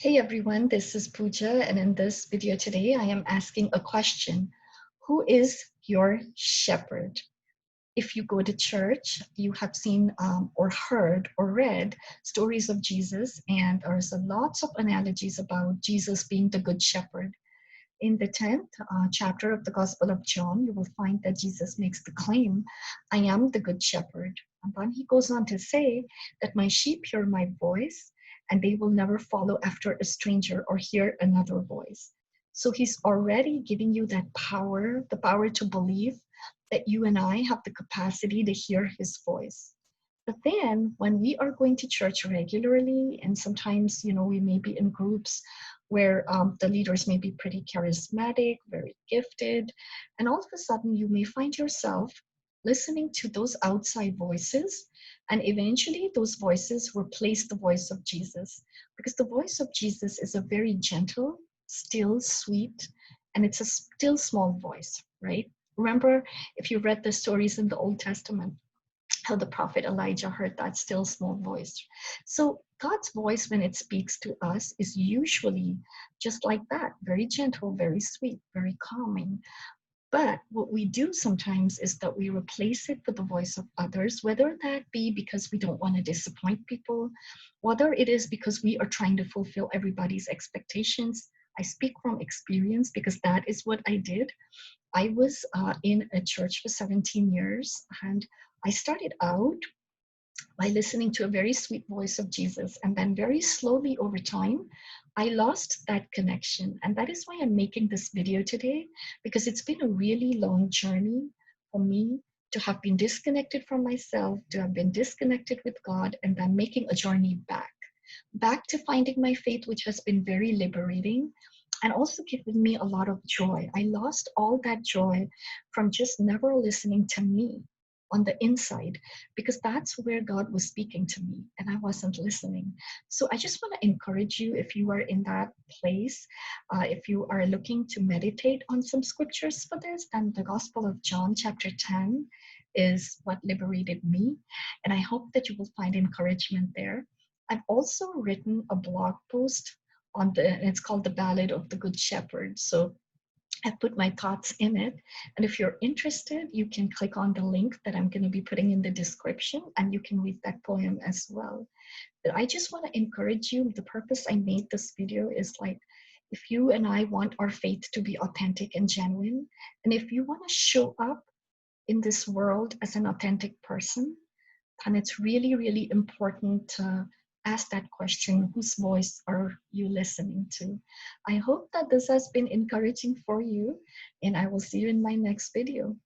Hey everyone, this is Pooja, and in this video today, I am asking a question. Who is your shepherd? If you go to church, you have seen or heard or read stories of Jesus, and there's lots of analogies about Jesus being the good shepherd. In the 10th chapter of the Gospel of John, you will find that Jesus makes the claim, I am the good shepherd. And then he goes on to say that my sheep hear my voice and they will never follow after a stranger or hear another voice. So he's already giving you that power, the power to believe that you and I have the capacity to hear his voice. But then when we are going to church regularly, and sometimes, we may be in groups where the leaders may be pretty charismatic, very gifted, and all of a sudden you may find yourself listening to those outside voices, and eventually those voices replace the voice of Jesus, because the voice of Jesus is a very gentle, still, sweet, and it's a still small voice, right? Remember, if you read the stories in the Old Testament, how the prophet Elijah heard that still small voice. So God's voice, when it speaks to us, is usually just like that, very gentle, very sweet, very calming. But what we do sometimes is that we replace it with the voice of others, whether that be because we don't want to disappoint people, whether it is because we are trying to fulfill everybody's expectations. I speak from experience because that is what I did. I was in a church for 17 years, and I started out by listening to a very sweet voice of Jesus. And then, very slowly over time, I lost that connection. And that is why I'm making this video today, because it's been a really long journey for me to have been disconnected from myself, to have been disconnected with God, and then making a journey back to finding my faith, which has been very liberating and also given me a lot of joy. I lost all that joy from just never listening to me on the inside, because that's where God was speaking to me and I wasn't listening. So I just want to encourage you, if you are in that place, if you are looking to meditate on some scriptures for this, then the Gospel of John, chapter 10, is what liberated me. And I hope that you will find encouragement there. I've also written a blog post on it's called The Ballad of the Good Shepherd. So I put my thoughts in it. And if you're interested, you can click on the link that I'm going to be putting in the description and you can read that poem as well. But I just want to encourage you. The purpose I made this video is like, if you and I want our faith to be authentic and genuine, and if you want to show up in this world as an authentic person, and it's really, really important to ask that question, whose voice are you listening to? I hope that this has been encouraging for you, and I will see you in my next video.